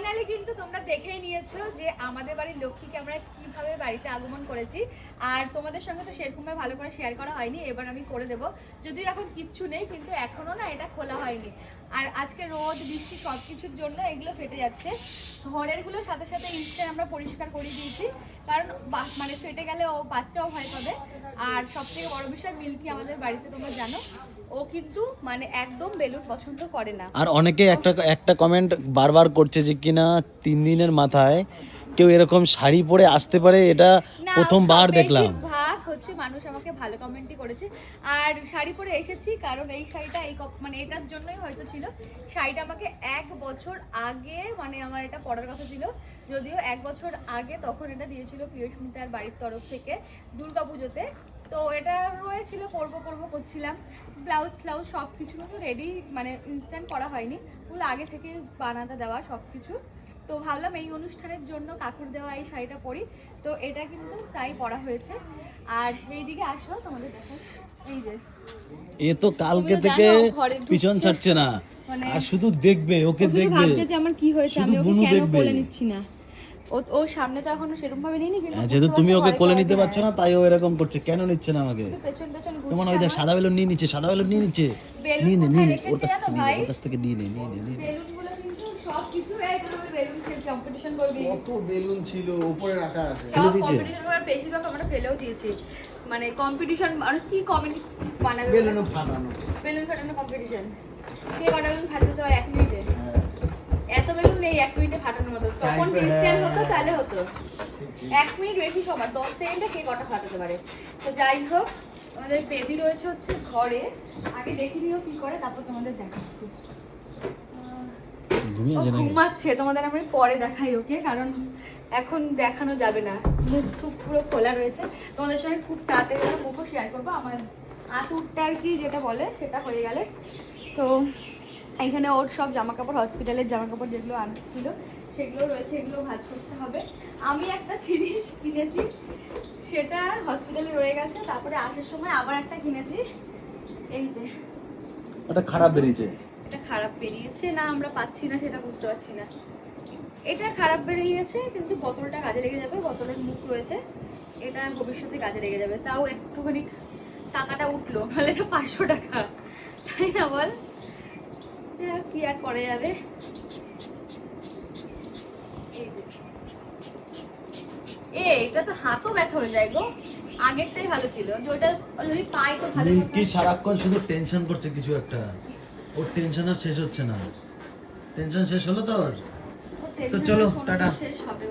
Finally কিন্তু তোমরা দেখেই নিয়েছো যে আমাদের বাড়ির লক্ষ্মীকে আমরা কিভাবে বাড়িতে আগমন করেছি। আর তোমাদের সঙ্গে তো সেরকমভাবে ভালো করে শেয়ার করা হয়নি, এবার আমি করে দেবো। যদিও এখন কিচ্ছু নেই, কিন্তু এখনো না এটা খোলা হয়নি। আর আজকে রোদ বৃষ্টি সব কিছুর জন্য এগুলো ফেটে যাচ্ছে। ঘরেরগুলোর সাথে সাথে ইনস্ট্যান্ট আমরা পরিষ্কার করে দিয়েছি, কারণ মানে ফেটে গেলে ও বাচ্চাও ভয় পাবে। আর সব থেকে বড় বিষয়, মিল্কি আমাদের বাড়িতে তোমরা জানো ও কিন্তু মানে একদম বেলুন পছন্দ করে না। আর অনেকে একটা কমেন্ট বারবার করছে যে কিনা 3 দিনের মাথায় কেউ এরকম শাড়ি পরে আসতে পারে, এটা না, প্রথমবার দেখলাম। বেশিরভাগ হচ্ছে মানুষ আমাকে ভালো কমেন্টই করেছে। আর শাড়ি পরে এসেছি কারণ এই শাড়িটা মানে এটার জন্যই হয়তো ছিল। শাড়িটা আমাকে 1 বছর আগে মানে আমার এটা পরার কথা ছিল, যদিও 1 বছর আগে তখন এটা দিয়েছিল প্রিয়স্মিতার বাড়ির তরফ থেকে দুর্গাপুজোতে। তো এটা রয়েছিল, পরবো করছিলাম, ব্লাউজ ফ্লাউজ সব কিছু কিন্তু রেডি, মানে ইনস্ট্যান্ট করা হয়নি, ওগুলো আগে থেকে বানাতে দেওয়া সব কিছু। তো ভাবলাম এই অনুষ্ঠানের জন্য কাকুর দেওয়া এই শাড়িটা পরি, তো এটা কিন্তু তাই পরা হয়েছে। আর এইদিকে আসো তোমাদের দেখো, এই যে এ তো কালকে তুমি তো থেকে জানো ঘরে পিছন ঢুকছে, ছাড়ছে না, মানে আর শুধু দেখবে, ওকে ও শুধু দেখবে, ভাবছে যে আমার কি হয়েছে, শুধু আমি ওকে বুনু কেন দেখবে। কোলে নিচ্ছি না। ও সামনে তো এখনো সেরকম ভাবে নিইনি, কিন্তু যেহেতু বুঝতে তুমি পারছে ওকে ঘরে কোলে কেউ নিতে আছে। পারছো না, তাই ও এরকম করছে, কেন নিচ্ছে না আমাকে। শুধু পেছন পেছন তোমার ঘুরছে ওই দেখ আমার। সাদা বেলুন নিয়ে নিচ্ছে, সাদা বেলুন নিয়ে নিচ্ছে, বেলুন নিয়ে নে কোথায় নিয়ে নে, রেখেছে ওর কাছ জানো থেকে নিয়ে ভাই? নে, ওর কাছ থেকে নিয়ে নে নিয়ে নে নিয়ে নে। বেলুনগুলো কিন্তু সব কিছু এইভাবে বেলুন খেল কম্পিটিশন করবি। কত বেলুন ছিল উপরে রাখা আছে। সব দিয়েছে? কম্পিটিশন করার বেশিরভাগ আমরা ফেলেও দিয়েছি। মানে কম্পিটিশন আর কি কমেডি বানাবে, বেলুনও ফাটানো। বেলুন ফাটানো কম্পিটিশন। কে কটা বেলুন ফাটাতে পারে 1 মিনিটে? এত বেলুন নেই 1 মিনিটে ফাটানোর মতো। তখন তাই তো, ইনস্ট্যান্ট হতো হ্যাঁ। তাহলে হতো। 1 মিনিট বেশি সময়, 10 সেকেন্ডে কে কটা ফাটাতে পারে। তো যাই হোক, আমাদের বেবি রয়েছে হচ্ছে ঘরে, আগে দেখে নিও কি করে, তারপর তোমাদের দেখাচ্ছি। ঘুমিয়ে ও আছে নাকি? ঘুমাচ্ছে, তোমাদের আমি পরে দেখাই ওকে, কারণ এখন দেখানো যাবে না, মুখ টুক পুরো খোলা রয়েছে। তোমাদের সঙ্গে খুব তাড়াতাড়ি একটা মুখও শেয়ার করবো, আমার আতুরটা আর কি যেটা বলে সেটা হয়ে গেলে। তো এখানে ওর সব জামা কাপড়, হসপিটালের জামা কাপড় যেগুলো আনছিল সেগুলো রয়েছে, এগুলো ভাঁজ করতে হবে। আমি একটা জিনিস কিনেছি, সেটা হসপিটালে রয়ে গেছে, তারপরে আসার সময় আবার একটা কিনেছি। এই যে ওটা খারাপ বেরিয়েছে। এটা খারাপ বেরিয়েছে না, আমরা পাচ্ছি না সেটা বুঝতে পারছি না। এটা খারাপ বেরিয়েছে, কিন্তু বোতলটা কাজে লেগে যাবে, বোতলের মুখ রয়েছে, এটা ভবিষ্যতে কাজে লেগে যাবে। তাও একটুখানি টাকাটা উঠলো, নাহলে এটা 500 টাকা, তাই না বল? কি আর করা যাবে। এটা তো হাতও ব্যথা হয়ে যায় গো, আগেরটাই ভালো ছিল, যে ওটা যদি পাই তো ভালো হতো। মিল্কি সারাক্ষণ শুধু টেনশন করছে কিছু একটা, ওর টেনশন আর শেষ হচ্ছে না। টেনশন শেষ হলো তোর? তো চলো, টাটা। শেষ হবে।